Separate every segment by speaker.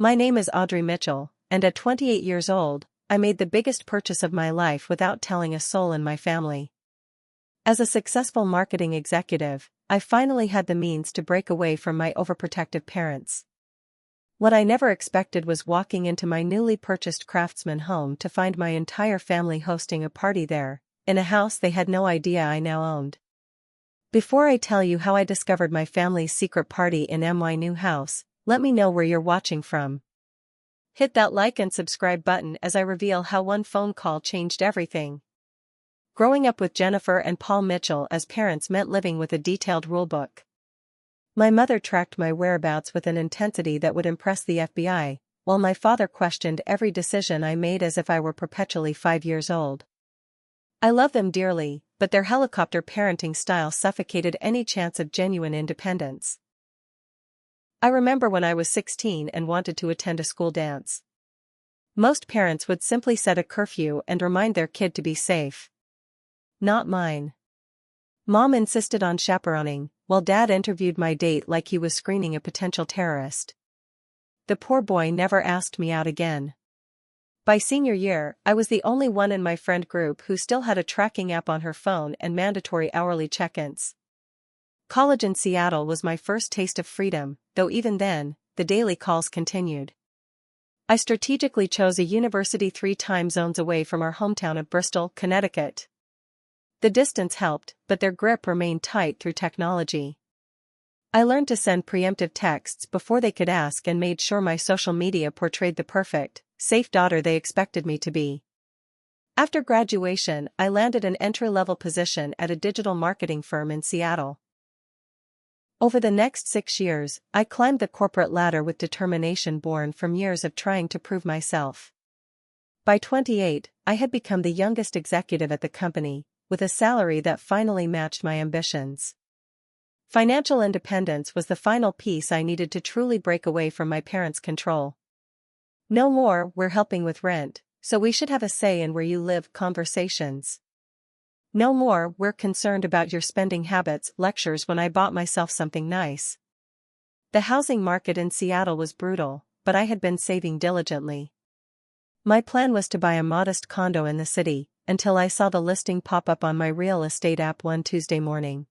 Speaker 1: My name is Audrey Mitchell, and at 28 years old, I made the biggest purchase of my life without telling a soul in my family. As a successful marketing executive, I finally had the means to break away from my overprotective parents. What I never expected was walking into my newly purchased Craftsman home to find my entire family hosting a party there, in a house they had no idea I now owned. Before I tell you how I discovered my family's secret party in my new house, let me know where you're watching from. Hit that like and subscribe button as I reveal how one phone call changed everything. Growing up with Jennifer and Paul Mitchell as parents meant living with a detailed rulebook. My mother tracked my whereabouts with an intensity that would impress the FBI, while my father questioned every decision I made as if I were perpetually 5 years old. I love them dearly, but their helicopter parenting style suffocated any chance of genuine independence. I remember when I was 16 and wanted to attend a school dance. Most parents would simply set a curfew and remind their kid to be safe. Not mine. Mom insisted on chaperoning, while Dad interviewed my date like he was screening a potential terrorist. The poor boy never asked me out again. By senior year, I was the only one in my friend group who still had a tracking app on her phone and mandatory hourly check-ins. College in Seattle was my first taste of freedom, though even then, the daily calls continued. I strategically chose a university 3 time zones away from our hometown of Bristol, Connecticut. The distance helped, but their grip remained tight through technology. I learned to send preemptive texts before they could ask and made sure my social media portrayed the perfect, safe daughter they expected me to be. After graduation, I landed an entry-level position at a digital marketing firm in Seattle. Over the next 6 years, I climbed the corporate ladder with determination born from years of trying to prove myself. By 28, I had become the youngest executive at the company, with a salary that finally matched my ambitions. Financial independence was the final piece I needed to truly break away from my parents' control. No more "we're helping with rent, so we should have a say in where you live" conversations. No more "we're concerned about your spending habits" lectures when I bought myself something nice. The housing market in Seattle was brutal, but I had been saving diligently. My plan was to buy a modest condo in the city, until I saw the listing pop up on my real estate app one Tuesday morning.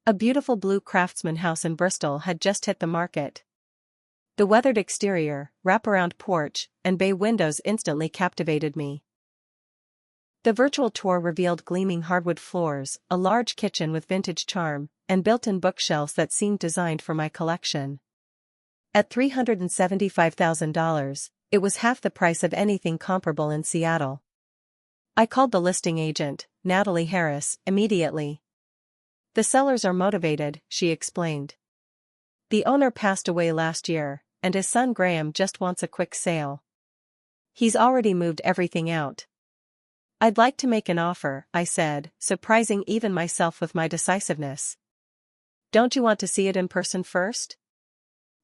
Speaker 1: A beautiful blue Craftsman house in Bristol had just hit the market. The weathered exterior, wraparound porch, and bay windows instantly captivated me. The virtual tour revealed gleaming hardwood floors, a large kitchen with vintage charm, and built-in bookshelves that seemed designed for my collection. At $375,000, it was half the price of anything comparable in Seattle. I called the listing agent, Natalie Harris, immediately. "The sellers are motivated," she explained. "The owner passed away last year, and his son Graham just wants a quick sale. He's already moved everything out." "I'd like to make an offer," I said, surprising even myself with my decisiveness. "Don't you want to see it in person first?"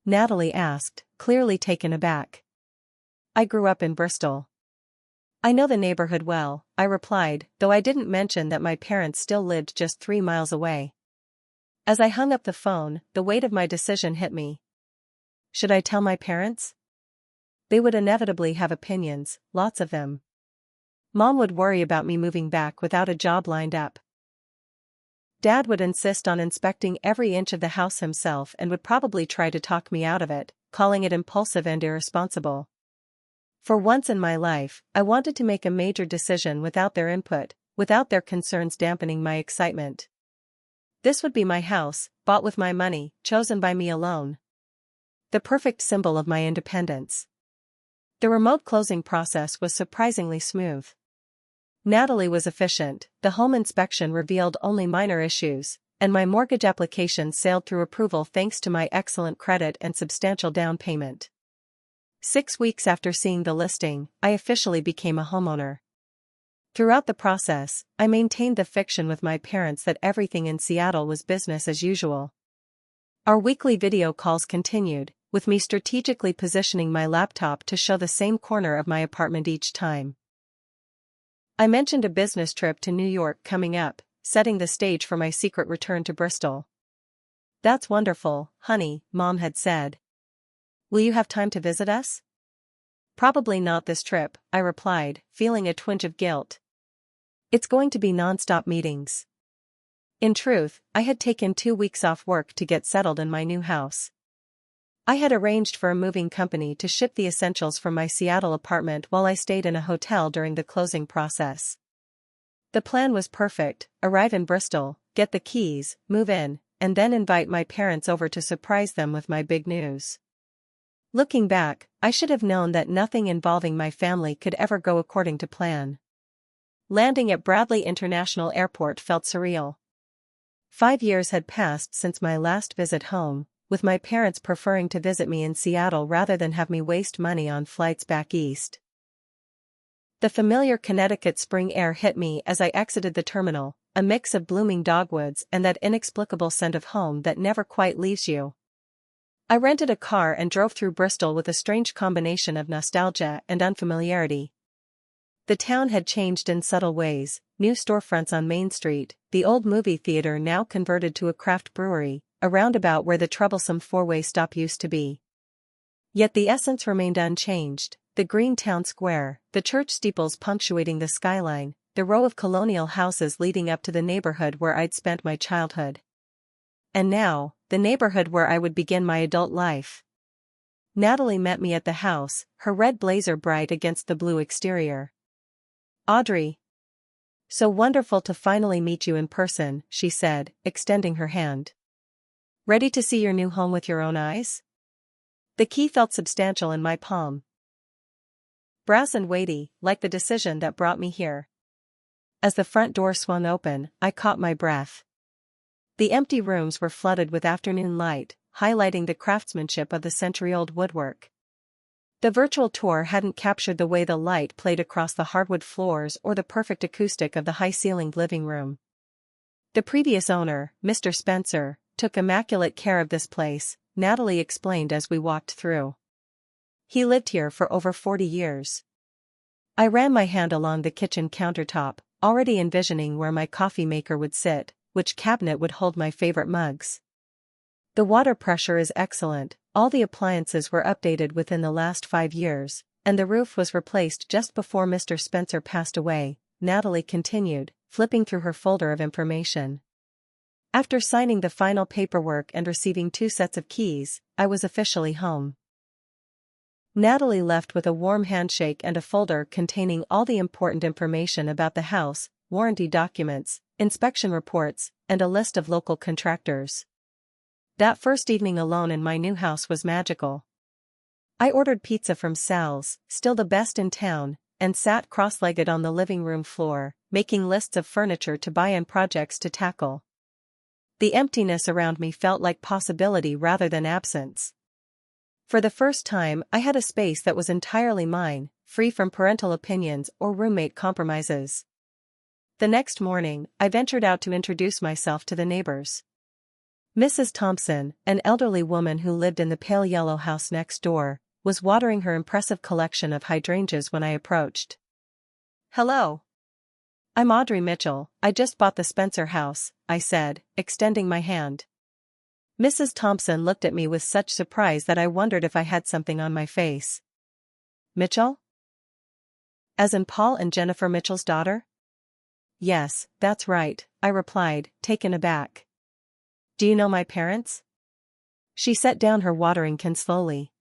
Speaker 1: Natalie asked, clearly taken aback. "I grew up in Bristol. I know the neighborhood well," I replied, though I didn't mention that my parents still lived just 3 miles away. As I hung up the phone, the weight of my decision hit me. Should I tell my parents? They would inevitably have opinions, lots of them. Mom would worry about me moving back without a job lined up. Dad would insist on inspecting every inch of the house himself and would probably try to talk me out of it, calling it impulsive and irresponsible. For once in my life, I wanted to make a major decision without their input, without their concerns dampening my excitement. This would be my house, bought with my money, chosen by me alone. The perfect symbol of my independence. The remote closing process was surprisingly smooth. Natalie was efficient, the home inspection revealed only minor issues, and my mortgage application sailed through approval thanks to my excellent credit and substantial down payment. 6 weeks after seeing the listing, I officially became a homeowner. Throughout the process, I maintained the fiction with my parents that everything in Seattle was business as usual. Our weekly video calls continued, with me strategically positioning my laptop to show the same corner of my apartment each time. I mentioned a business trip to New York coming up, setting the stage for my secret return to Bristol. "That's wonderful, honey," Mom had said. Will you have time to visit us? Probably not this trip, I replied, feeling a twinge of guilt. It's going to be non-stop meetings. In truth, I had taken 2 weeks off work to get settled in my new house. I had arranged for a moving company to ship the essentials from my Seattle apartment while I stayed in a hotel during the closing process. The plan was perfect: arrive in Bristol, get the keys, move in, and then invite my parents over to surprise them with my big news. Looking back, I should have known that nothing involving my family could ever go according to plan. Landing at Bradley International Airport felt surreal. 5 years had passed since my last visit home, with my parents preferring to visit me in Seattle rather than have me waste money on flights back east. The familiar Connecticut spring air hit me as I exited the terminal, a mix of blooming dogwoods and that inexplicable scent of home that never quite leaves you. I rented a car and drove through Bristol with a strange combination of nostalgia and unfamiliarity. The town had changed in subtle ways: new storefronts on Main Street, the old movie theater now converted to a craft brewery, a roundabout where the troublesome four-way stop used to be. Yet the essence remained unchanged: the green town square, the church steeples punctuating the skyline, the row of colonial houses leading up to the neighborhood where I'd spent my childhood. And now, the neighborhood where I would begin my adult life. Natalie met me at the house, her red blazer bright against the blue exterior. "Audrey. So wonderful to finally meet you in person," she said, extending her hand. "Ready to see your new home with your own eyes?" The key felt substantial in my palm. Brass and weighty, like the decision that brought me here. As the front door swung open, I caught my breath. The empty rooms were flooded with afternoon light, highlighting the craftsmanship of the century-old woodwork. The virtual tour hadn't captured the way the light played across the hardwood floors or the perfect acoustic of the high-ceilinged living room. The previous owner, Mr. Spencer, took immaculate care of this place, Natalie explained as we walked through. He lived here for over 40 years. I ran my hand along the kitchen countertop, already envisioning where my coffee maker would sit, which cabinet would hold my favorite mugs. The water pressure is excellent, all the appliances were updated within the last 5 years, and the roof was replaced just before Mr. Spencer passed away, Natalie continued, flipping through her folder of information. After signing the final paperwork and receiving 2 sets of keys, I was officially home. Natalie left with a warm handshake and a folder containing all the important information about the house, warranty documents, inspection reports, and a list of local contractors. That first evening alone in my new house was magical. I ordered pizza from Sal's, still the best in town, and sat cross-legged on the living room floor, making lists of furniture to buy and projects to tackle. The emptiness around me felt like possibility rather than absence. For the first time, I had a space that was entirely mine, free from parental opinions or roommate compromises. The next morning, I ventured out to introduce myself to the neighbors. Mrs. Thompson, an elderly woman who lived in the pale yellow house next door, was watering her impressive collection of hydrangeas when I approached. "Hello. I'm Audrey Mitchell, I just bought the Spencer house," I said, extending my hand. Mrs. Thompson looked at me with such surprise that I wondered if I had something on my face. "Mitchell? As in Paul and Jennifer Mitchell's daughter?" "Yes, that's right," I replied, taken aback. "Do you know my parents?" She set down her watering can slowly.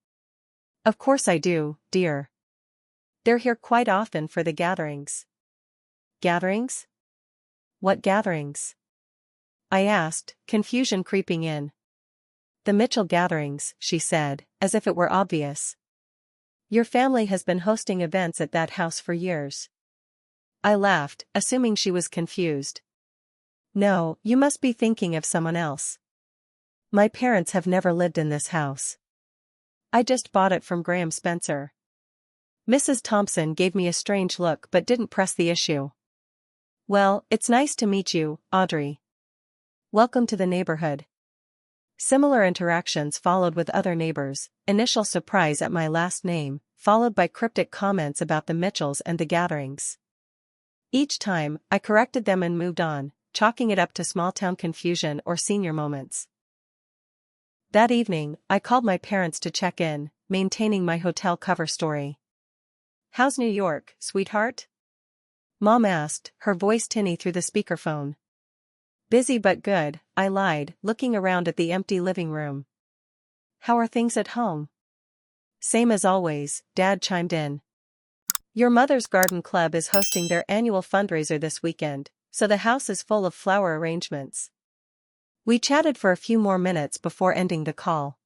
Speaker 1: "Of course I do, dear. They're here quite often for the gatherings." "Gatherings? What gatherings?" I asked, confusion creeping in. "The Mitchell gatherings," she said, as if it were obvious. "Your family has been hosting events at that house for years." I laughed, assuming she was confused. "No, you must be thinking of someone else. My parents have never lived in this house. I just bought it from Graham Spencer." Mrs. Thompson gave me a strange look but didn't press the issue. "Well, it's nice to meet you, Audrey. Welcome to the neighborhood." Similar interactions followed with other neighbors, initial surprise at my last name, followed by cryptic comments about the Mitchells and the gatherings. Each time, I corrected them and moved on, chalking it up to small-town confusion or senior moments. That evening, I called my parents to check in, maintaining my hotel cover story. "How's New York, sweetheart?" Mom asked, her voice tinny through the speakerphone. "Busy but good," I lied, looking around at the empty living room. "How are things at home?" "Same as always," Dad chimed in. "Your mother's garden club is hosting their annual fundraiser this weekend, so the house is full of flower arrangements." We chatted for a few more minutes before ending the call.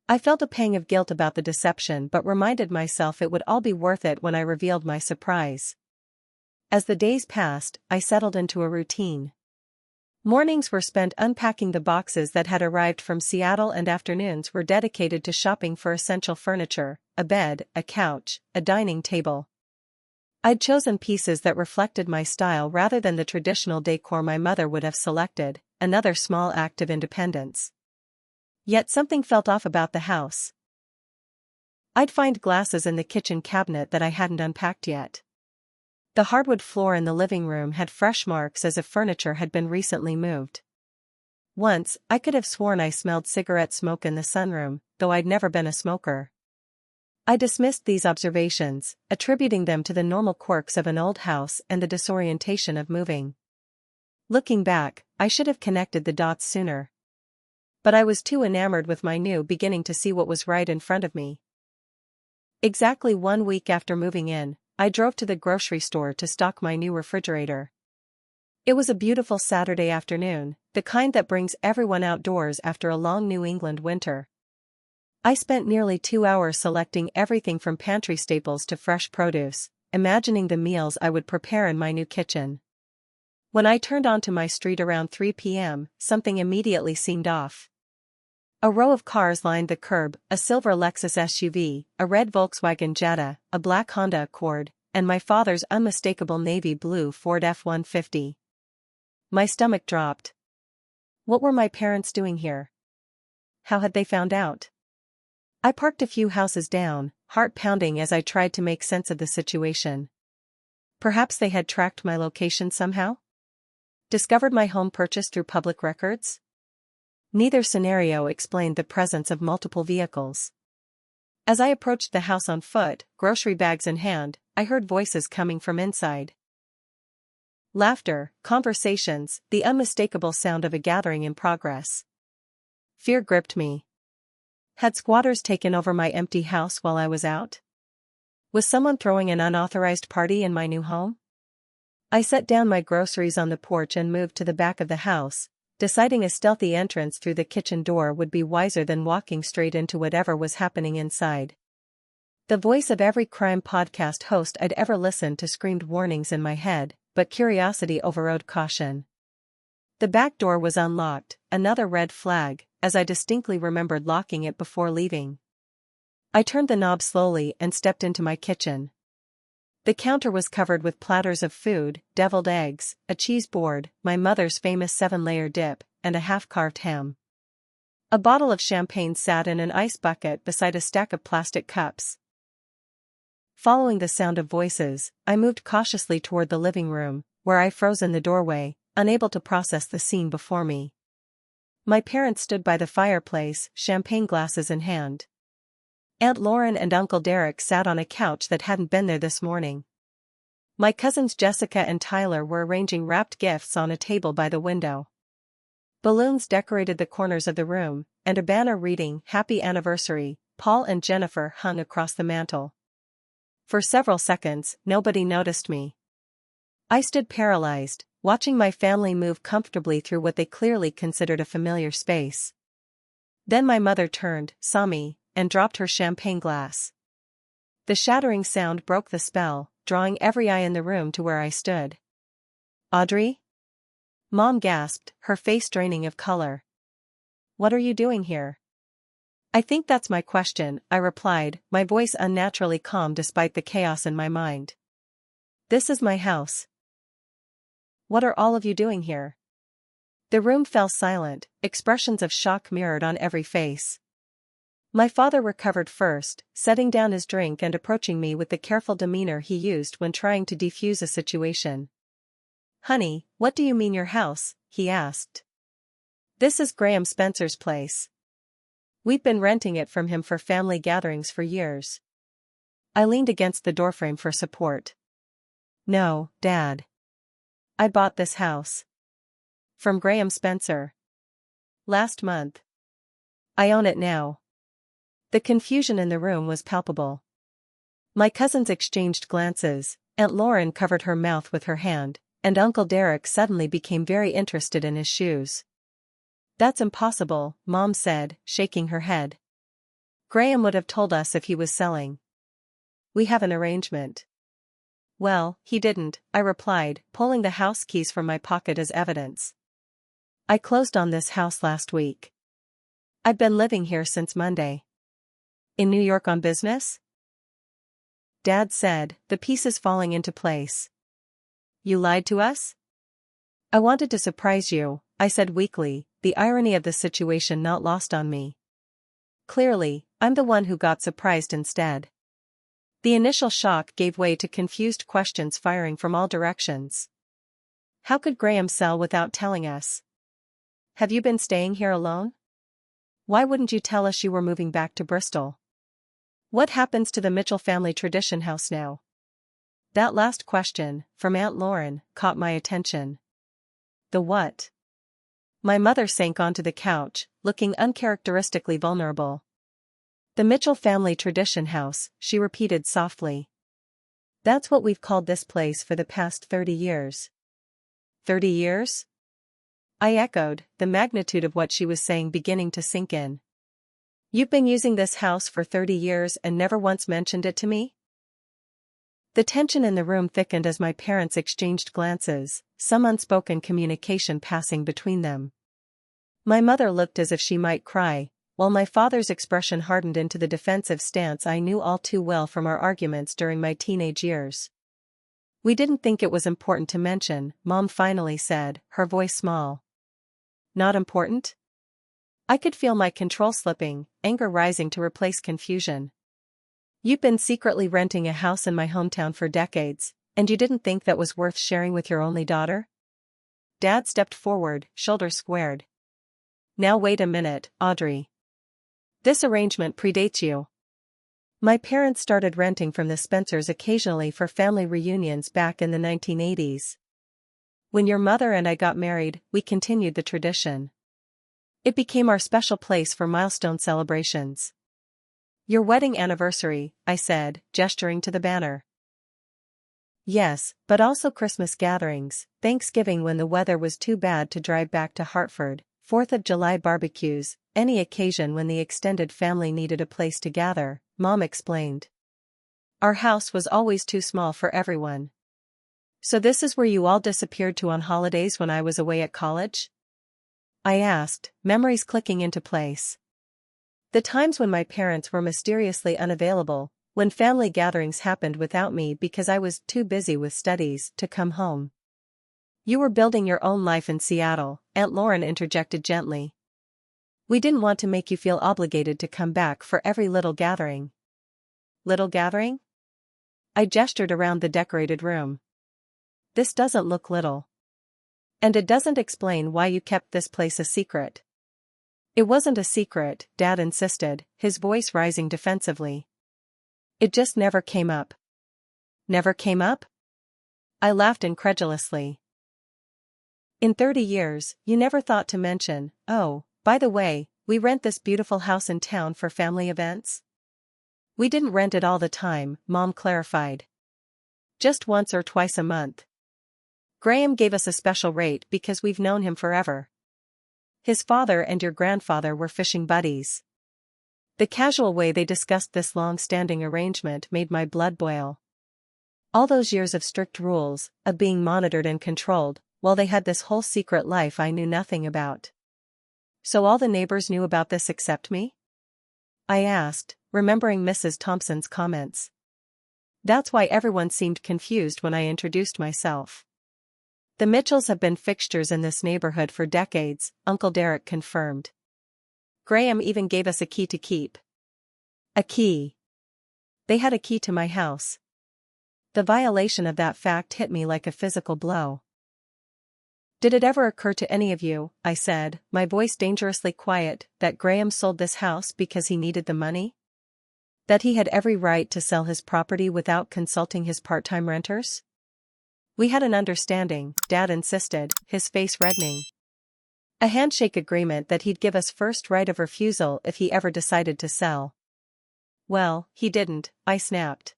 Speaker 1: I felt a pang of guilt about the deception but reminded myself it would all be worth it when I revealed my surprise. As the days passed, I settled into a routine. Mornings were spent unpacking the boxes that had arrived from Seattle and afternoons were dedicated to shopping for essential furniture, a bed, a couch, a dining table. I'd chosen pieces that reflected my style rather than the traditional decor my mother would have selected, another small act of independence. Yet something felt off about the house. I'd find glasses in the kitchen cabinet that I hadn't unpacked yet. The hardwood floor in the living room had fresh marks as if furniture had been recently moved. Once, I could have sworn I smelled cigarette smoke in the sunroom, though I'd never been a smoker. I dismissed these observations, attributing them to the normal quirks of an old house and the disorientation of moving. Looking back, I should have connected the dots sooner. But I was too enamored with my new beginning to see what was right in front of me. Exactly 1 week after moving in, I drove to the grocery store to stock my new refrigerator. It was a beautiful Saturday afternoon, the kind that brings everyone outdoors after a long New England winter. I spent nearly 2 hours selecting everything from pantry staples to fresh produce, imagining the meals I would prepare in my new kitchen. When I turned onto my street around 3 p.m., something immediately seemed off. A row of cars lined the curb, a silver Lexus SUV, a red Volkswagen Jetta, a black Honda Accord, and my father's unmistakable navy blue Ford F-150. My stomach dropped. What were my parents doing here? How had they found out? I parked a few houses down, heart pounding as I tried to make sense of the situation. Perhaps they had tracked my location somehow? Discovered my home purchase through public records? Neither scenario explained the presence of multiple vehicles. As I approached the house on foot, grocery bags in hand, I heard voices coming from inside. Laughter, conversations, the unmistakable sound of a gathering in progress. Fear gripped me. Had squatters taken over my empty house while I was out? Was someone throwing an unauthorized party in my new home? I set down my groceries on the porch and moved to the back of the house, deciding a stealthy entrance through the kitchen door would be wiser than walking straight into whatever was happening inside. The voice of every crime podcast host I'd ever listened to screamed warnings in my head, but curiosity overrode caution. The back door was unlocked, another red flag, as I distinctly remembered locking it before leaving. I turned the knob slowly and stepped into my kitchen. The counter was covered with platters of food, deviled eggs, a cheese board, my mother's famous 7-layer dip, and a half-carved ham. A bottle of champagne sat in an ice bucket beside a stack of plastic cups. Following the sound of voices, I moved cautiously toward the living room, where I froze in the doorway, unable to process the scene before me. My parents stood by the fireplace, champagne glasses in hand. Aunt Lauren and Uncle Derek sat on a couch that hadn't been there this morning. My cousins Jessica and Tyler were arranging wrapped gifts on a table by the window. Balloons decorated the corners of the room, and a banner reading "Happy Anniversary, Paul and Jennifer" hung across the mantel. For several seconds, nobody noticed me. I stood paralyzed, watching my family move comfortably through what they clearly considered a familiar space. Then my mother turned, saw me, and dropped her champagne glass. The shattering sound broke the spell, drawing every eye in the room to where I stood. "Audrey?" Mom gasped, her face draining of color. "What are you doing here?" "I think that's my question," I replied, my voice unnaturally calm despite the chaos in my mind. "This is my house." "What are all of you doing here?" The room fell silent, expressions of shock mirrored on every face. My father recovered first, setting down his drink and approaching me with the careful demeanor he used when trying to defuse a situation. "Honey, what do you mean your house?" he asked. "This is Graham Spencer's place." We've been renting it from him for family gatherings for years. I leaned against the doorframe for support. No, Dad. I bought this house. From Graham Spencer. Last month. I own it now. The confusion in the room was palpable. My cousins exchanged glances, Aunt Lauren covered her mouth with her hand, and Uncle Derek suddenly became very interested in his shoes. That's impossible, Mom said, shaking her head. Graham would have told us if he was selling. We have an arrangement. Well, he didn't, I replied, pulling the house keys from my pocket as evidence. I closed on this house last week. I've been living here since Monday. In New York on business? Dad said, the pieces falling into place. You lied to us? I wanted to surprise you, I said weakly, the irony of the situation not lost on me. Clearly, I'm the one who got surprised instead. The initial shock gave way to confused questions firing from all directions. How could Graham sell without telling us? Have you been staying here alone? Why wouldn't you tell us you were moving back to Bristol? What happens to the Mitchell family tradition house now? That last question, from Aunt Lauren, caught my attention. The what? My mother sank onto the couch, looking uncharacteristically vulnerable. The Mitchell family tradition house, she repeated softly. That's what we've called this place for the past 30 years. 30 years? I echoed, the magnitude of what she was saying beginning to sink in. You've been using this house for 30 years and never once mentioned it to me? The tension in the room thickened as my parents exchanged glances, some unspoken communication passing between them. My mother looked as if she might cry, while my father's expression hardened into the defensive stance I knew all too well from our arguments during my teenage years. We didn't think it was important to mention, Mom finally said, her voice small. Not important? I could feel my control slipping, anger rising to replace confusion. You've been secretly renting a house in my hometown for decades, and you didn't think that was worth sharing with your only daughter? Dad stepped forward, shoulders squared. Now wait a minute, Audrey. This arrangement predates you. My parents started renting from the Spencers occasionally for family reunions back in the 1980s. When your mother and I got married, we continued the tradition. It became our special place for milestone celebrations. Your wedding anniversary, I said, gesturing to the banner. Yes, but also Christmas gatherings, Thanksgiving when the weather was too bad to drive back to Hartford, 4th of July barbecues, any occasion when the extended family needed a place to gather, Mom explained. Our house was always too small for everyone. So this is where you all disappeared to on holidays when I was away at college? I asked, memories clicking into place. The times when my parents were mysteriously unavailable, when family gatherings happened without me because I was too busy with studies to come home. You were building your own life in Seattle, Aunt Lauren interjected gently. We didn't want to make you feel obligated to come back for every little gathering. Little gathering? I gestured around the decorated room. This doesn't look little. And it doesn't explain why you kept this place a secret. It wasn't a secret, Dad insisted, his voice rising defensively. It just never came up. Never came up? I laughed incredulously. In 30 years, you never thought to mention, oh, by the way, we rent this beautiful house in town for family events? We didn't rent it all the time, Mom clarified. Just once or twice a month. Graham gave us a special rate because we've known him forever. His father and your grandfather were fishing buddies. The casual way they discussed this long-standing arrangement made my blood boil. All those years of strict rules, of being monitored and controlled, while they had this whole secret life I knew nothing about. So all the neighbors knew about this except me? I asked, remembering Mrs. Thompson's comments. That's why everyone seemed confused when I introduced myself. The Mitchells have been fixtures in this neighborhood for decades, Uncle Derek confirmed. Graham even gave us a key to keep. A key. They had a key to my house. The violation of that fact hit me like a physical blow. Did it ever occur to any of you, I said, my voice dangerously quiet, that Graham sold this house because he needed the money? That he had every right to sell his property without consulting his part-time renters? We had an understanding, Dad insisted, his face reddening. A handshake agreement that he'd give us first right of refusal if he ever decided to sell. Well, he didn't, I snapped.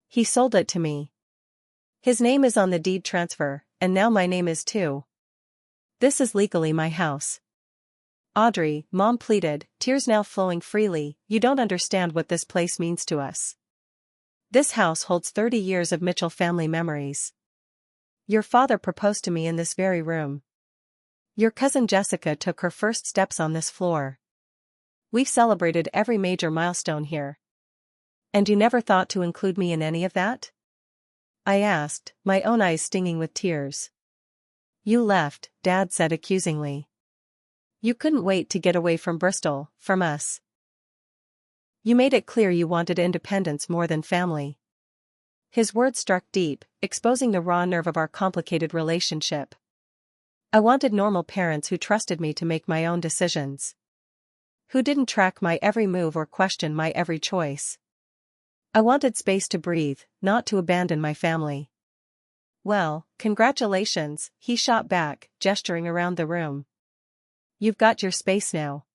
Speaker 1: He sold it to me. His name is on the deed transfer, and now my name is too. This is legally my house. Audrey, Mom pleaded, tears now flowing freely, you don't understand what this place means to us. This house holds 30 years of Mitchell family memories. Your father proposed to me in this very room. Your cousin Jessica took her first steps on this floor. We've celebrated every major milestone here. And you never thought to include me in any of that? I asked, my own eyes stinging with tears. You left, Dad said accusingly. You couldn't wait to get away from Bristol, from us. You made it clear you wanted independence more than family. His words struck deep, exposing the raw nerve of our complicated relationship. I wanted normal parents who trusted me to make my own decisions. Who didn't track my every move or question my every choice. I wanted space to breathe, not to abandon my family. Well, congratulations, he shot back, gesturing around the room. You've got your space now.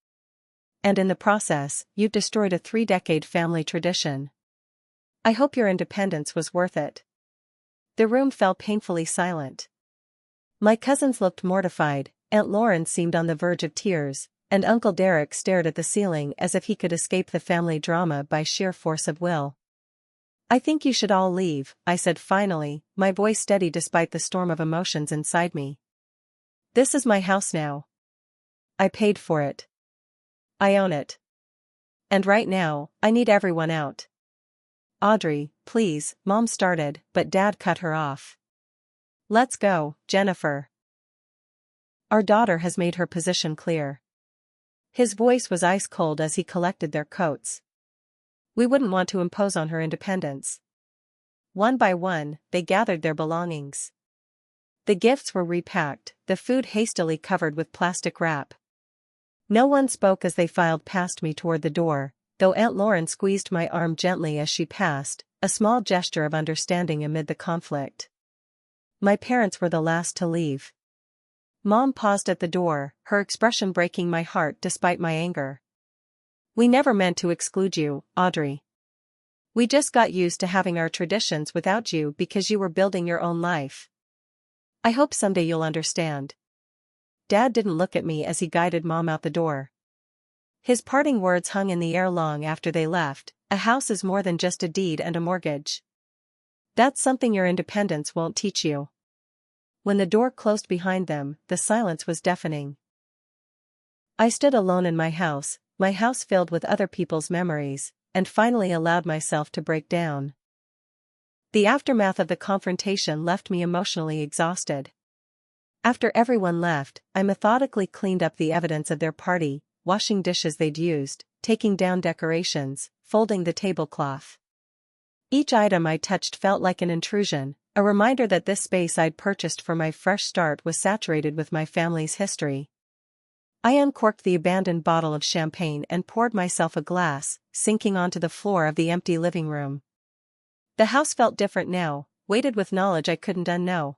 Speaker 1: And in the process, you've destroyed a 3-decade family tradition. I hope your independence was worth it. The room fell painfully silent. My cousins looked mortified, Aunt Lauren seemed on the verge of tears, and Uncle Derek stared at the ceiling as if he could escape the family drama by sheer force of will. I think you should all leave, I said finally, my voice steady despite the storm of emotions inside me. This is my house now. I paid for it. I own it. And right now, I need everyone out. Audrey, please, Mom started, but Dad cut her off. Let's go, Jennifer. Our daughter has made her position clear. His voice was ice cold as he collected their coats. We wouldn't want to impose on her independence. One by one, they gathered their belongings. The gifts were repacked, the food hastily covered with plastic wrap. No one spoke as they filed past me toward the door, though Aunt Lauren squeezed my arm gently as she passed, a small gesture of understanding amid the conflict. My parents were the last to leave. Mom paused at the door, her expression breaking my heart despite my anger. We never meant to exclude you, Audrey. We just got used to having our traditions without you because you were building your own life. I hope someday you'll understand. Dad didn't look at me as he guided Mom out the door. His parting words hung in the air long after they left. A house is more than just a deed and a mortgage. That's something your independence won't teach you. When the door closed behind them, the silence was deafening. I stood alone in my house filled with other people's memories, and finally allowed myself to break down. The aftermath of the confrontation left me emotionally exhausted. After everyone left, I methodically cleaned up the evidence of their party, washing dishes they'd used, taking down decorations, folding the tablecloth. Each item I touched felt like an intrusion, a reminder that this space I'd purchased for my fresh start was saturated with my family's history. I uncorked the abandoned bottle of champagne and poured myself a glass, sinking onto the floor of the empty living room. The house felt different now, weighted with knowledge I couldn't unknow.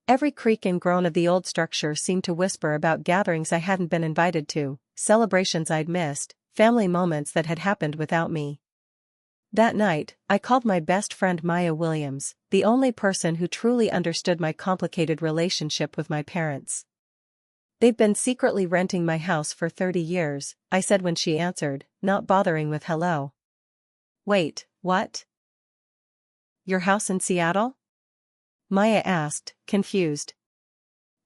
Speaker 1: Every creak and groan of the old structure seemed to whisper about gatherings I hadn't been invited to, celebrations I'd missed, family moments that had happened without me. That night, I called my best friend Maya Williams, the only person who truly understood my complicated relationship with my parents. They've been secretly renting my house for 30 years, I said when she answered, not bothering with hello. Wait, what? Your house in Seattle? Maya asked, confused.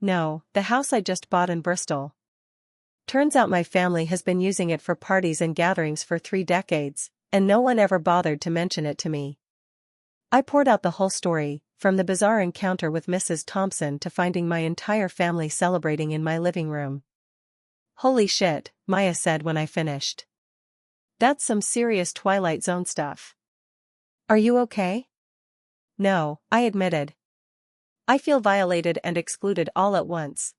Speaker 1: No, the house I just bought in Bristol. Turns out my family has been using it for parties and gatherings for 3 decades, and no one ever bothered to mention it to me. I poured out the whole story, from the bizarre encounter with Mrs. Thompson to finding my entire family celebrating in my living room. Holy shit, Maya said when I finished. That's some serious Twilight Zone stuff. Are you okay? No, I admitted. I feel violated and excluded all at once.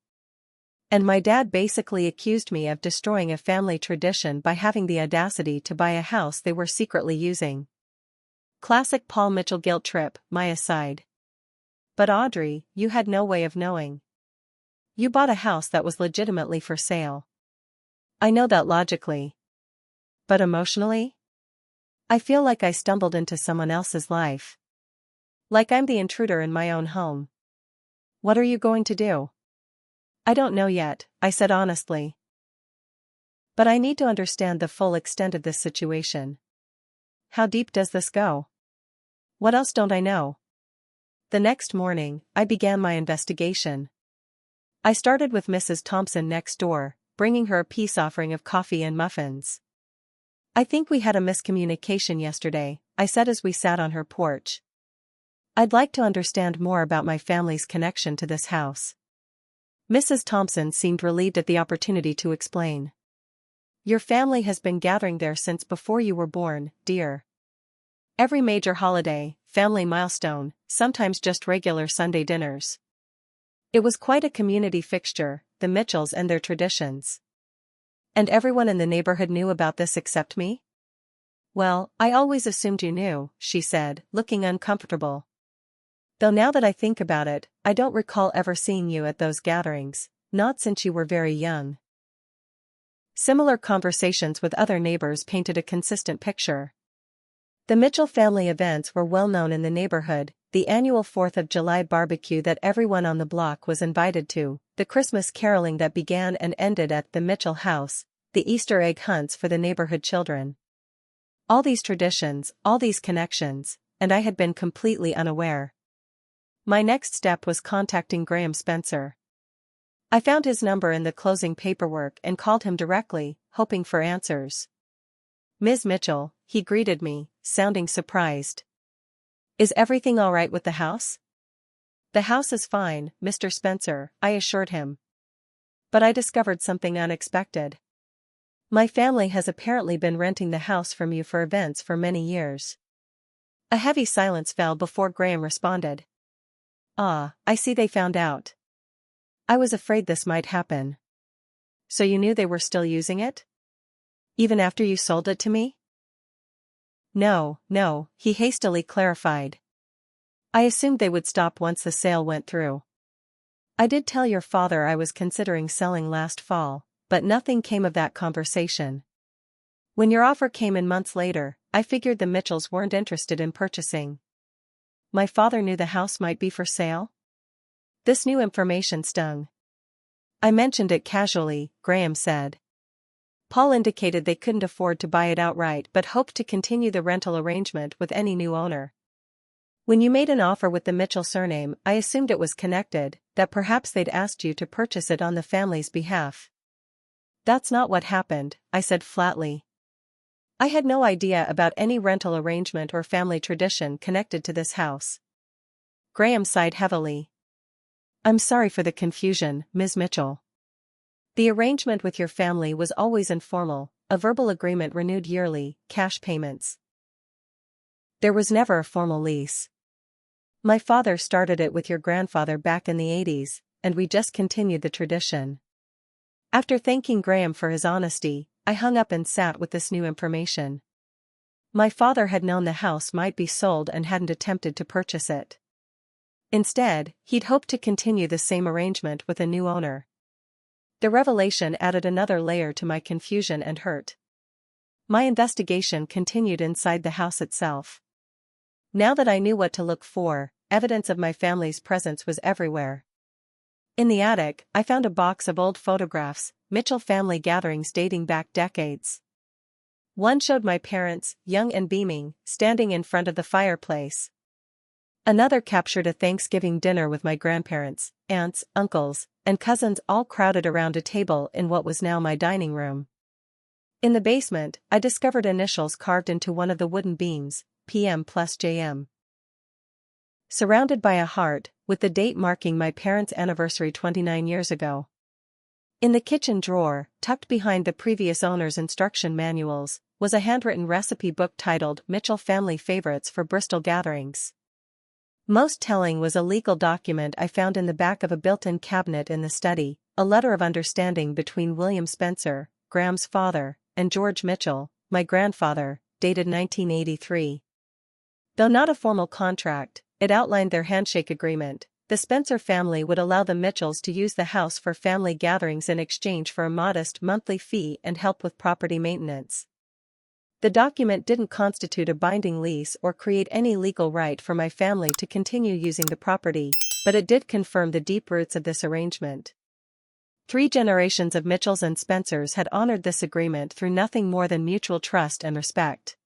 Speaker 1: And my dad basically accused me of destroying a family tradition by having the audacity to buy a house they were secretly using. Classic Paul Mitchell guilt trip, my aside. But Audrey, you had no way of knowing. You bought a house that was legitimately for sale. I know that logically. But emotionally? I feel like I stumbled into someone else's life. Like I'm the intruder in my own home. What are you going to do? I don't know yet, I said honestly. But I need to understand the full extent of this situation. How deep does this go? What else don't I know? The next morning, I began my investigation. I started with Mrs. Thompson next door, bringing her a peace offering of coffee and muffins. I think we had a miscommunication yesterday, I said as we sat on her porch. I'd like to understand more about my family's connection to this house. Mrs. Thompson seemed relieved at the opportunity to explain. Your family has been gathering there since before you were born, dear. Every major holiday, family milestone, sometimes just regular Sunday dinners. It was quite a community fixture, the Mitchells and their traditions. And everyone in the neighborhood knew about this except me? Well, I always assumed you knew, she said, looking uncomfortable. Though now that I think about it, I don't recall ever seeing you at those gatherings, not since you were very young. Similar conversations with other neighbors painted a consistent picture. The Mitchell family events were well known in the neighborhood, the annual 4th of July barbecue that everyone on the block was invited to, the Christmas caroling that began and ended at the Mitchell house, the Easter egg hunts for the neighborhood children. All these traditions, all these connections, and I had been completely unaware. My next step was contacting Graham Spencer. I found his number in the closing paperwork and called him directly, hoping for answers. Ms. Mitchell, he greeted me, sounding surprised. Is everything all right with the house? The house is fine, Mr. Spencer, I assured him. But I discovered something unexpected. My family has apparently been renting the house from you for events for many years. A heavy silence fell before Graham responded. Ah, I see they found out. I was afraid this might happen. So you knew they were still using it? Even after you sold it to me? No, he hastily clarified. I assumed they would stop once the sale went through. I did tell your father I was considering selling last fall, but nothing came of that conversation. When your offer came in months later, I figured the Mitchells weren't interested in purchasing. My father knew the house might be for sale? This new information stung. I mentioned it casually, Graham said. Paul indicated they couldn't afford to buy it outright but hoped to continue the rental arrangement with any new owner. When you made an offer with the Mitchell surname, I assumed it was connected, that perhaps they'd asked you to purchase it on the family's behalf. That's not what happened, I said flatly. I had no idea about any rental arrangement or family tradition connected to this house. Graham sighed heavily. I'm sorry for the confusion, Ms. Mitchell. The arrangement with your family was always informal, a verbal agreement renewed yearly, cash payments. There was never a formal lease. My father started it with your grandfather back in the 80s, and we just continued the tradition. After thanking Graham for his honesty, I hung up and sat with this new information. My father had known the house might be sold and hadn't attempted to purchase it. Instead, he'd hoped to continue the same arrangement with a new owner. The revelation added another layer to my confusion and hurt. My investigation continued inside the house itself. Now that I knew what to look for, evidence of my family's presence was everywhere. In the attic, I found a box of old photographs, Mitchell family gatherings dating back decades. One showed my parents, young and beaming, standing in front of the fireplace. Another captured a Thanksgiving dinner with my grandparents, aunts, uncles, and cousins all crowded around a table in what was now my dining room. In the basement, I discovered initials carved into one of the wooden beams, PM plus JM. Surrounded by a heart, with the date marking my parents' anniversary 29 years ago. In the kitchen drawer, tucked behind the previous owner's instruction manuals, was a handwritten recipe book titled Mitchell Family Favorites for Bristol Gatherings. Most telling was a legal document I found in the back of a built-in cabinet in the study, a letter of understanding between William Spencer, Graham's father, and George Mitchell, my grandfather, dated 1983. Though not a formal contract, it outlined their handshake agreement. The Spencer family would allow the Mitchells to use the house for family gatherings in exchange for a modest monthly fee and help with property maintenance. The document didn't constitute a binding lease or create any legal right for my family to continue using the property, but it did confirm the deep roots of this arrangement. 3 generations of Mitchells and Spencers had honored this agreement through nothing more than mutual trust and respect.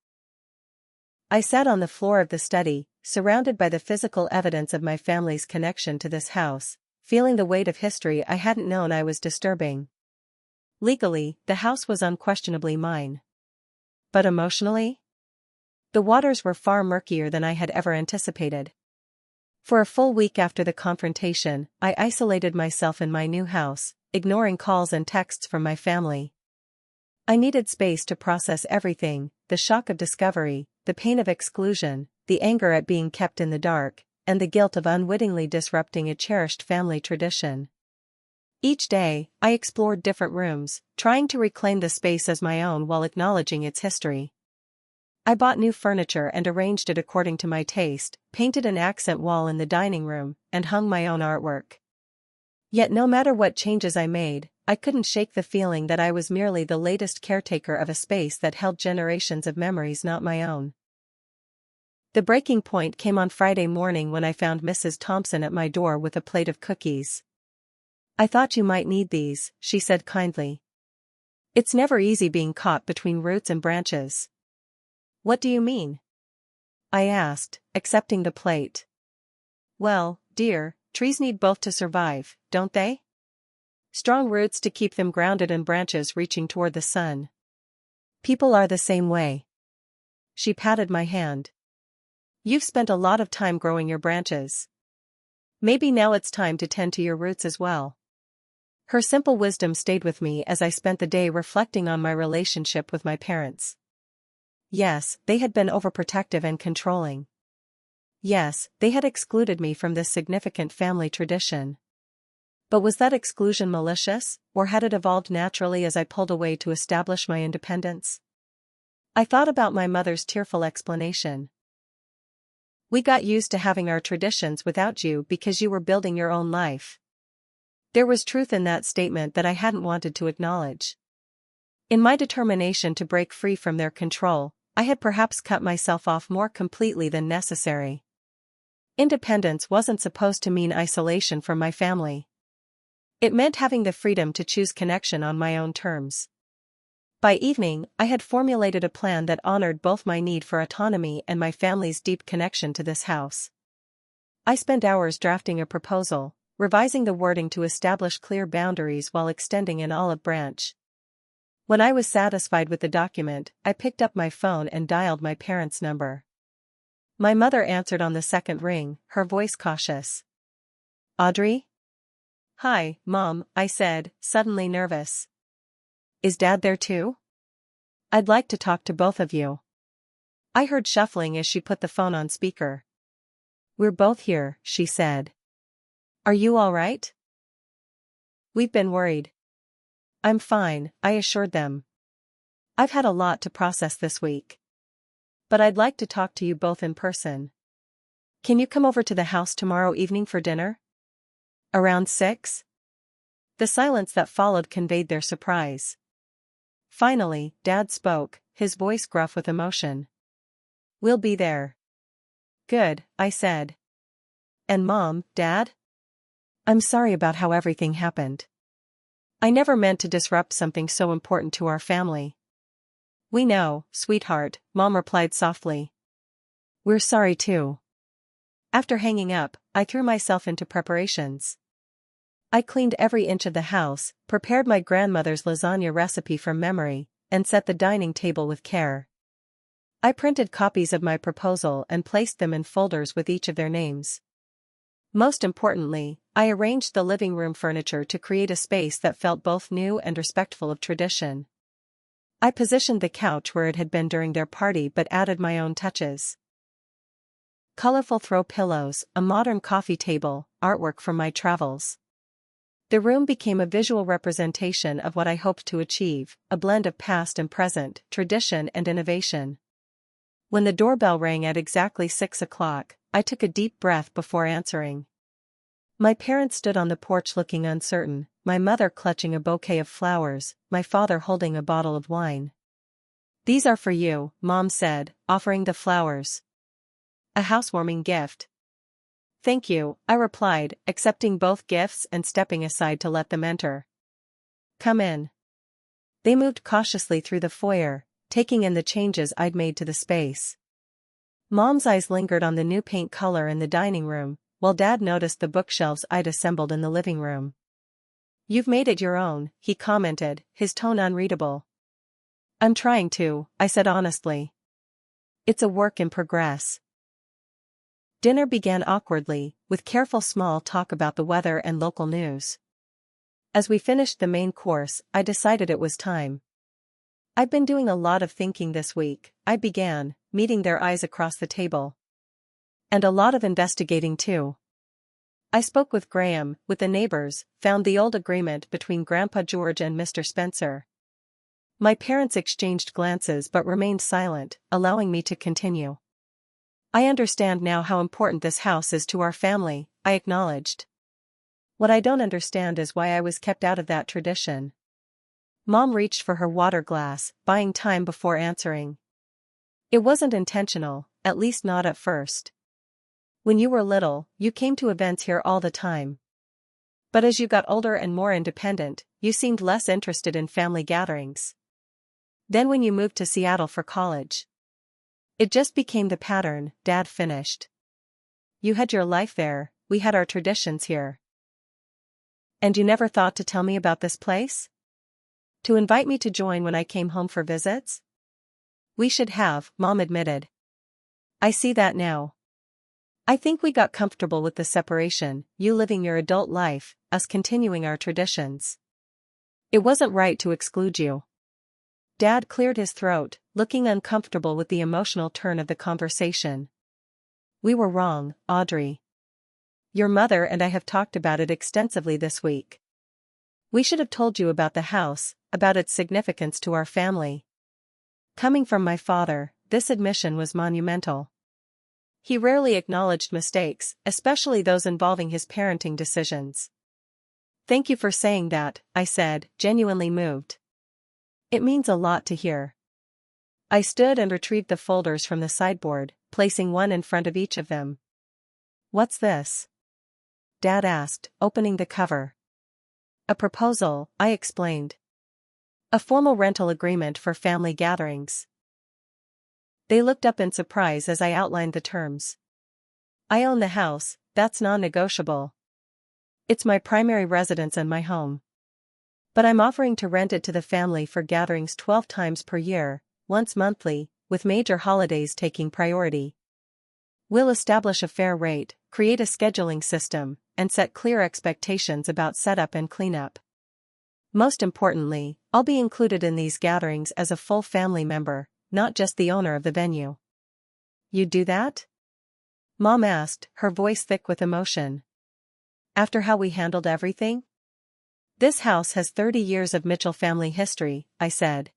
Speaker 1: I sat on the floor of the study, surrounded by the physical evidence of my family's connection to this house, feeling the weight of history I hadn't known I was disturbing. Legally, the house was unquestionably mine. But emotionally? The waters were far murkier than I had ever anticipated. For a full week after the confrontation, I isolated myself in my new house, ignoring calls and texts from my family. I needed space to process everything: the shock of discovery, the pain of exclusion, the anger at being kept in the dark, and the guilt of unwittingly disrupting a cherished family tradition. Each day, I explored different rooms, trying to reclaim the space as my own while acknowledging its history. I bought new furniture and arranged it according to my taste, painted an accent wall in the dining room, and hung my own artwork. Yet no matter what changes I made, I couldn't shake the feeling that I was merely the latest caretaker of a space that held generations of memories not my own. The breaking point came on Friday morning when I found Mrs. Thompson at my door with a plate of cookies. "I thought you might need these," she said kindly. "It's never easy being caught between roots and branches." "What do you mean?" I asked, accepting the plate. "Well, dear, trees need both to survive, don't they? Strong roots to keep them grounded and branches reaching toward the sun. People are the same way." She patted my hand. "You've spent a lot of time growing your branches. Maybe now it's time to tend to your roots as well." Her simple wisdom stayed with me as I spent the day reflecting on my relationship with my parents. Yes, they had been overprotective and controlling. Yes, they had excluded me from this significant family tradition. But was that exclusion malicious, or had it evolved naturally as I pulled away to establish my independence? I thought about my mother's tearful explanation. "We got used to having our traditions without you because you were building your own life." There was truth in that statement that I hadn't wanted to acknowledge. In my determination to break free from their control, I had perhaps cut myself off more completely than necessary. Independence wasn't supposed to mean isolation from my family. It meant having the freedom to choose connection on my own terms. By evening, I had formulated a plan that honored both my need for autonomy and my family's deep connection to this house. I spent hours drafting a proposal, revising the wording to establish clear boundaries while extending an olive branch. When I was satisfied with the document, I picked up my phone and dialed my parents' number. My mother answered on the second ring, her voice cautious. "Audrey?" "Hi, Mom," I said, suddenly nervous. "Is Dad there too? I'd like to talk to both of you." I heard shuffling as she put the phone on speaker. "We're both here," she said. "Are you all right?" "We've been worried." "I'm fine," I assured them. "I've had a lot to process this week. But I'd like to talk to you both in person. Can you come over to the house tomorrow evening for dinner? Around 6? The silence that followed conveyed their surprise. Finally, Dad spoke, his voice gruff with emotion. "We'll be there." "Good," I said. "And Mom, Dad? I'm sorry about how everything happened. I never meant to disrupt something so important to our family." "We know, sweetheart," Mom replied softly. "We're sorry too." After hanging up, I threw myself into preparations. I cleaned every inch of the house, prepared my grandmother's lasagna recipe from memory, and set the dining table with care. I printed copies of my proposal and placed them in folders with each of their names. Most importantly, I arranged the living room furniture to create a space that felt both new and respectful of tradition. I positioned the couch where it had been during their party but added my own touches. colorful throw pillows, a modern coffee table, artwork from my travels. The room became a visual representation of what I hoped to achieve, a blend of past and present, tradition and innovation. When the doorbell rang at exactly 6 o'clock, I took a deep breath before answering. My parents stood on the porch looking uncertain, my mother clutching a bouquet of flowers, my father holding a bottle of wine. "These are for you," Mom said, offering the flowers. "A housewarming gift." "Thank you," I replied, accepting both gifts and stepping aside to let them enter. "Come in." They moved cautiously through the foyer, taking in the changes I'd made to the space. Mom's eyes lingered on the new paint color in the dining room, while Dad noticed the bookshelves I'd assembled in the living room. "You've made it your own," he commented, his tone unreadable. "I'm trying to," I said honestly. "It's a work in progress." Dinner began awkwardly, with careful small talk about the weather and local news. As we finished the main course, I decided it was time. "I've been doing a lot of thinking this week," I began, meeting their eyes across the table. "And a lot of investigating too. I spoke with Graham, with the neighbors, found the old agreement between Grandpa George and Mr. Spencer." My parents exchanged glances but remained silent, allowing me to continue. "I understand now how important this house is to our family," I acknowledged. "What I don't understand is why I was kept out of that tradition." Mom reached for her water glass, buying time before answering. "It wasn't intentional, at least not at first. When you were little, you came to events here all the time. But as you got older and more independent, you seemed less interested in family gatherings. Then when you moved to Seattle for college, it just became the pattern," Dad finished. "You had your life there, we had our traditions here. And you never thought to tell me about this place? To invite me to join when I came home for visits?" "We should have," Mom admitted. "I see that now. I think we got comfortable with the separation, you living your adult life, us continuing our traditions. It wasn't right to exclude you." Dad cleared his throat, looking uncomfortable with the emotional turn of the conversation. "We were wrong, Audrey. Your mother and I have talked about it extensively this week. We should have told you about the house, about its significance to our family." Coming from my father, this admission was monumental. He rarely acknowledged mistakes, especially those involving his parenting decisions. "Thank you for saying that," I said, genuinely moved. "It means a lot to hear." I stood and retrieved the folders from the sideboard, placing one in front of each of them. "What's this?" Dad asked, opening the cover. "A proposal," I explained. "A formal rental agreement for family gatherings." They looked up in surprise as I outlined the terms. "I own the house, that's non-negotiable. It's my primary residence and my home. But I'm offering to rent it to the family for gatherings 12 times per year, once monthly, with major holidays taking priority. We'll establish a fair rate, create a scheduling system, and set clear expectations about setup and cleanup. Most importantly, I'll be included in these gatherings as a full family member, not just the owner of the venue." "You'd do that?" Mom asked, her voice thick with emotion. "After how we handled everything?" "This house has 30 years of Mitchell family history," I said.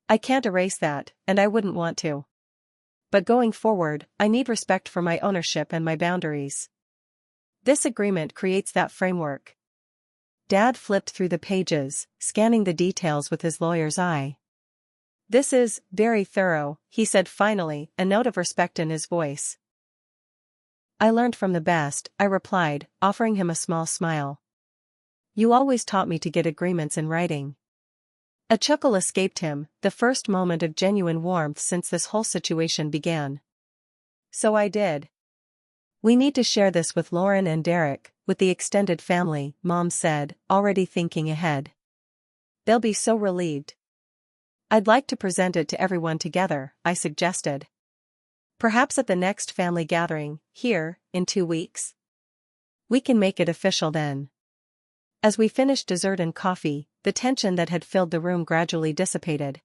Speaker 1: "I can't erase that, and I wouldn't want to. But going forward, I need respect for my ownership and my boundaries. This agreement creates that framework." Dad flipped through the pages, scanning the details with his lawyer's eye. "This is very thorough," he said finally, a note of respect in his voice. "I learned from the best," I replied, offering him a small smile. "You always taught me to get agreements in writing." A chuckle escaped him, the first moment of genuine warmth since this whole situation began. "So I did. We need to share this with Lauren and Derek, with the extended family," Mom said, already thinking ahead. "They'll be so relieved." "I'd like to present it to everyone together," I suggested. "Perhaps at the next family gathering, here, in 2 weeks? We can make it official then." As we finished dessert and coffee, the tension that had filled the room gradually dissipated.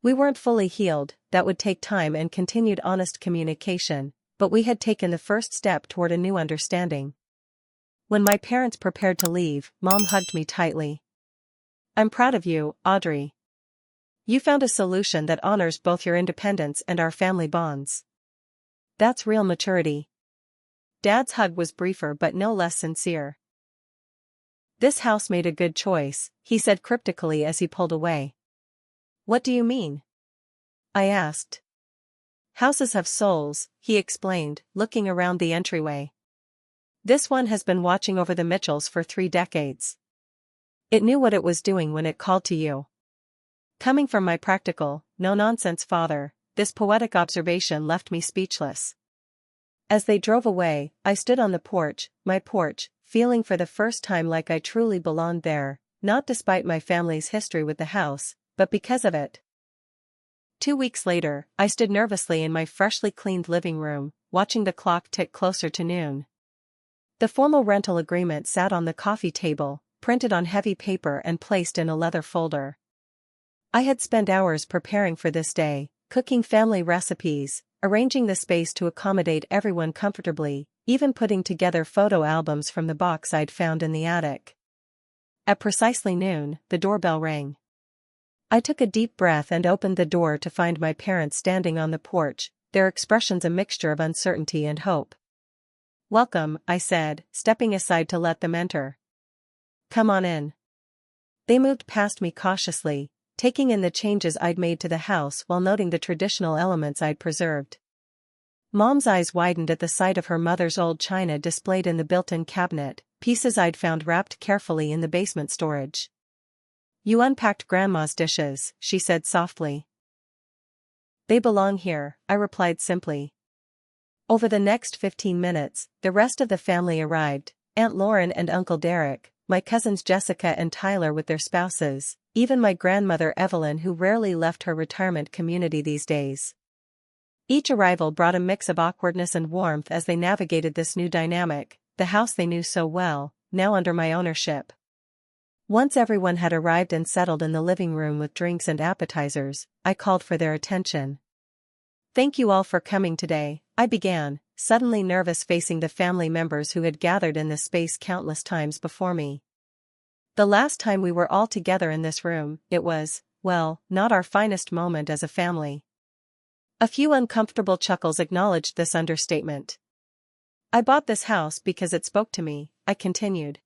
Speaker 1: We weren't fully healed, that would take time and continued honest communication, but we had taken the first step toward a new understanding. When my parents prepared to leave, Mom hugged me tightly. "I'm proud of you, Audrey. You found a solution that honors both your independence and our family bonds. That's real maturity." Dad's hug was briefer but no less sincere. "This house made a good choice," he said cryptically as he pulled away. "What do you mean?" I asked. "Houses have souls," he explained, looking around the entryway. "This one has been watching over the Mitchells for 3 decades. It knew what it was doing when it called to you." Coming from my practical, no-nonsense father, this poetic observation left me speechless. As they drove away, I stood on the porch, my porch, feeling for the first time like I truly belonged there, not despite my family's history with the house, but because of it. 2 weeks later, I stood nervously in my freshly cleaned living room, watching the clock tick closer to noon. The formal rental agreement sat on the coffee table, printed on heavy paper and placed in a leather folder. I had spent hours preparing for this day, cooking family recipes, arranging the space to accommodate everyone comfortably, even putting together photo albums from the box I'd found in the attic. At precisely noon, the doorbell rang. I took a deep breath and opened the door to find my parents standing on the porch, their expressions a mixture of uncertainty and hope. "Welcome," I said, stepping aside to let them enter. "Come on in." They moved past me cautiously, taking in the changes I'd made to the house while noting the traditional elements I'd preserved. Mom's eyes widened at the sight of her mother's old china displayed in the built-in cabinet, pieces I'd found wrapped carefully in the basement storage. "You unpacked Grandma's dishes," she said softly. "They belong here," I replied simply. Over the next 15 minutes, the rest of the family arrived, Aunt Lauren and Uncle Derek, my cousins Jessica and Tyler with their spouses, even my grandmother Evelyn who rarely left her retirement community these days. Each arrival brought a mix of awkwardness and warmth as they navigated this new dynamic, the house they knew so well, now under my ownership. Once everyone had arrived and settled in the living room with drinks and appetizers, I called for their attention. "Thank you all for coming today," I began, suddenly nervous facing the family members who had gathered in this space countless times before me. The last time we were all together in this room, it was, well, not our finest moment as a family. A few uncomfortable chuckles acknowledged this understatement. "I bought this house because it spoke to me," I continued.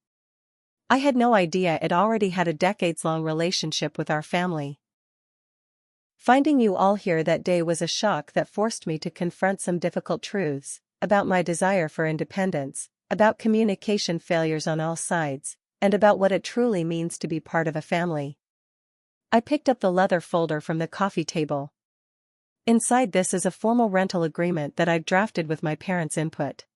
Speaker 1: "I had no idea it already had a decades-long relationship with our family. Finding you all here that day was a shock that forced me to confront some difficult truths, about my desire for independence, about communication failures on all sides, and about what it truly means to be part of a family." I picked up the leather folder from the coffee table. Inside this is a formal rental agreement that I've drafted with my parents' input.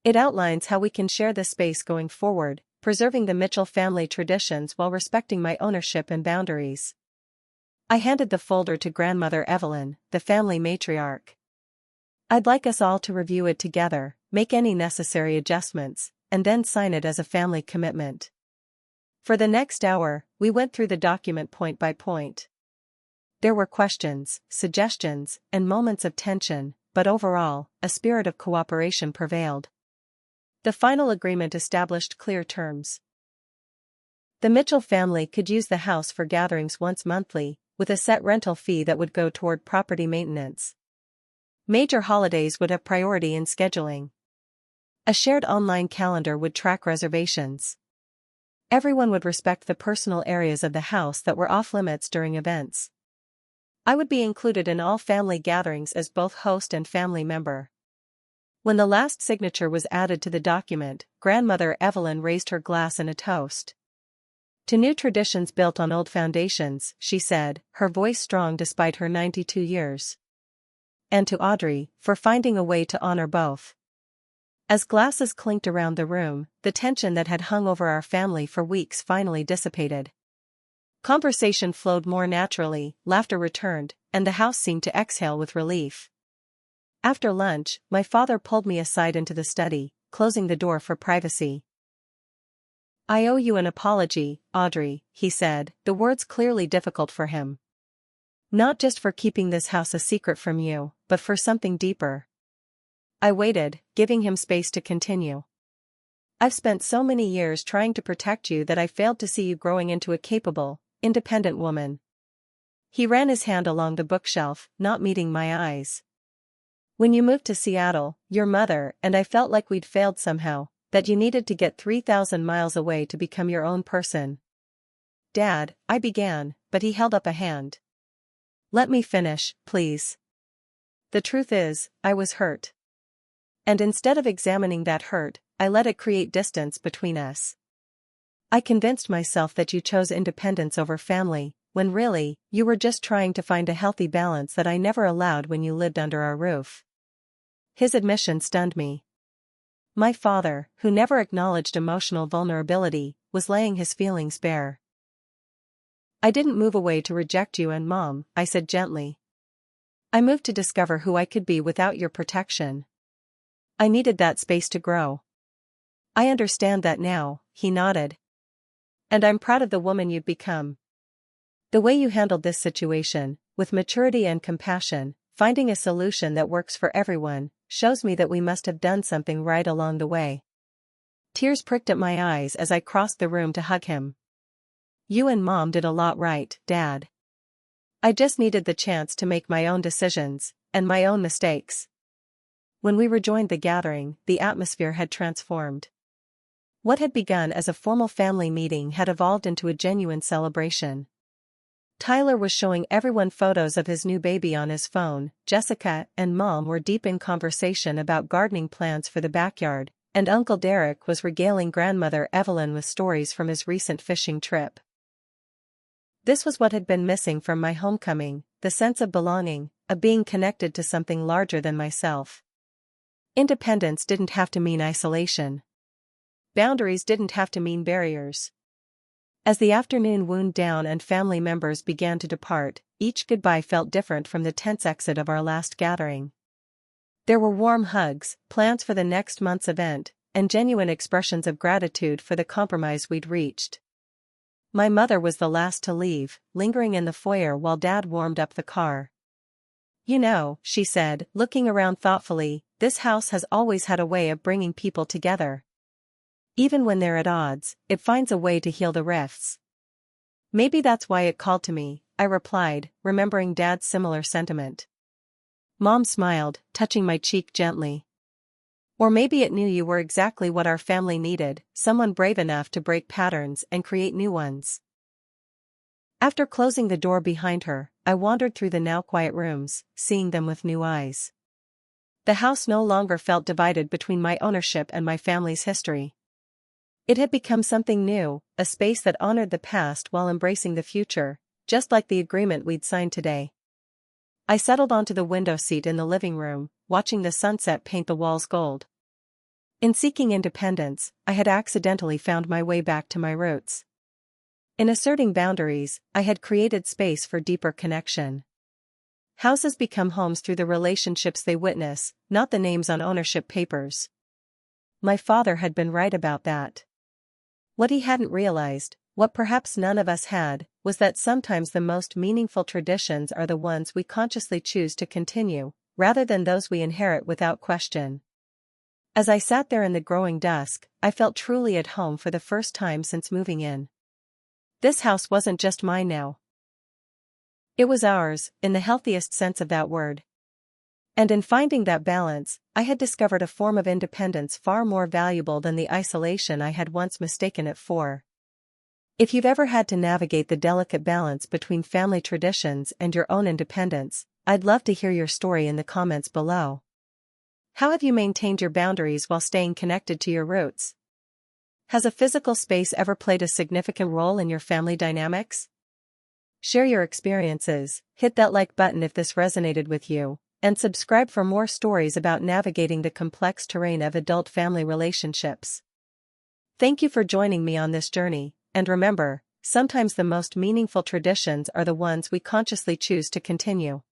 Speaker 1: It outlines how we can share this space going forward, preserving the Mitchell family traditions while respecting my ownership and boundaries. I handed the folder to Grandmother Evelyn, the family matriarch. "I'd like us all to review it together, make any necessary adjustments, and then sign it as a family commitment." For the next hour, we went through the document point by point. There were questions, suggestions, and moments of tension, but overall, a spirit of cooperation prevailed. The final agreement established clear terms. The Mitchell family could use the house for gatherings once monthly, with a set rental fee that would go toward property maintenance. Major holidays would have priority in scheduling. A shared online calendar would track reservations. Everyone would respect the personal areas of the house that were off-limits during events. I would be included in all family gatherings as both host and family member. When the last signature was added to the document, Grandmother Evelyn raised her glass in a toast. "To new traditions built on old foundations," she said, her voice strong despite her 92 years. "And to Audrey, for finding a way to honor both." As glasses clinked around the room, the tension that had hung over our family for weeks finally dissipated. Conversation flowed more naturally, laughter returned, and the house seemed to exhale with relief. After lunch, my father pulled me aside into the study, closing the door for privacy. "I owe you an apology, Audrey," he said, the words clearly difficult for him. "Not just for keeping this house a secret from you, but for something deeper. I waited, giving him space to continue. I've spent so many years trying to protect you that I failed to see you growing into a capable, independent woman. He ran his hand along the bookshelf, not meeting my eyes. When you moved to Seattle, your mother and I felt like we'd failed somehow, that you needed to get 3,000 miles away to become your own person. Dad, I began, but he held up a hand. Let me finish, please. The truth is, I was hurt. And instead of examining that hurt, I let it create distance between us. I convinced myself that you chose independence over family, when really, you were just trying to find a healthy balance that I never allowed when you lived under our roof. His admission stunned me. My father, who never acknowledged emotional vulnerability, was laying his feelings bare. I didn't move away to reject you and Mom, I said gently. I moved to discover who I could be without your protection. I needed that space to grow. I understand that now, he nodded. And I'm proud of the woman you've become. The way you handled this situation, with maturity and compassion, finding a solution that works for everyone, shows me that we must have done something right along the way. Tears pricked at my eyes as I crossed the room to hug him. You and Mom did a lot right, Dad. I just needed the chance to make my own decisions, and my own mistakes. When we rejoined the gathering, the atmosphere had transformed. What had begun as a formal family meeting had evolved into a genuine celebration. Tyler was showing everyone photos of his new baby on his phone, Jessica and Mom were deep in conversation about gardening plans for the backyard, and Uncle Derek was regaling grandmother Evelyn with stories from his recent fishing trip. This was what had been missing from my homecoming, the sense of belonging, of being connected to something larger than myself. Independence didn't have to mean isolation. Boundaries didn't have to mean barriers. As the afternoon wound down and family members began to depart, each goodbye felt different from the tense exit of our last gathering. There were warm hugs, plans for the next month's event, and genuine expressions of gratitude for the compromise we'd reached. My mother was the last to leave, lingering in the foyer while Dad warmed up the car. You know, she said, looking around thoughtfully, this house has always had a way of bringing people together. Even when they're at odds, it finds a way to heal the rifts. Maybe that's why it called to me, I replied, remembering Dad's similar sentiment. Mom smiled, touching my cheek gently. Or maybe it knew you were exactly what our family needed, someone brave enough to break patterns and create new ones. After closing the door behind her, I wandered through the now quiet rooms, seeing them with new eyes. The house no longer felt divided between my ownership and my family's history. It had become something new, a space that honored the past while embracing the future, just like the agreement we'd signed today. I settled onto the window seat in the living room, watching the sunset paint the walls gold. In seeking independence, I had accidentally found my way back to my roots. In asserting boundaries, I had created space for deeper connection. Houses become homes through the relationships they witness, not the names on ownership papers. My father had been right about that. What he hadn't realized, what perhaps none of us had, was that sometimes the most meaningful traditions are the ones we consciously choose to continue, rather than those we inherit without question. As I sat there in the growing dusk, I felt truly at home for the first time since moving in. This house wasn't just mine now. It was ours, in the healthiest sense of that word. And in finding that balance, I had discovered a form of independence far more valuable than the isolation I had once mistaken it for. If you've ever had to navigate the delicate balance between family traditions and your own independence, I'd love to hear your story in the comments below. How have you maintained your boundaries while staying connected to your roots? Has a physical space ever played a significant role in your family dynamics? Share your experiences, hit that like button if this resonated with you, and subscribe for more stories about navigating the complex terrain of adult family relationships. Thank you for joining me on this journey, and remember, sometimes the most meaningful traditions are the ones we consciously choose to continue.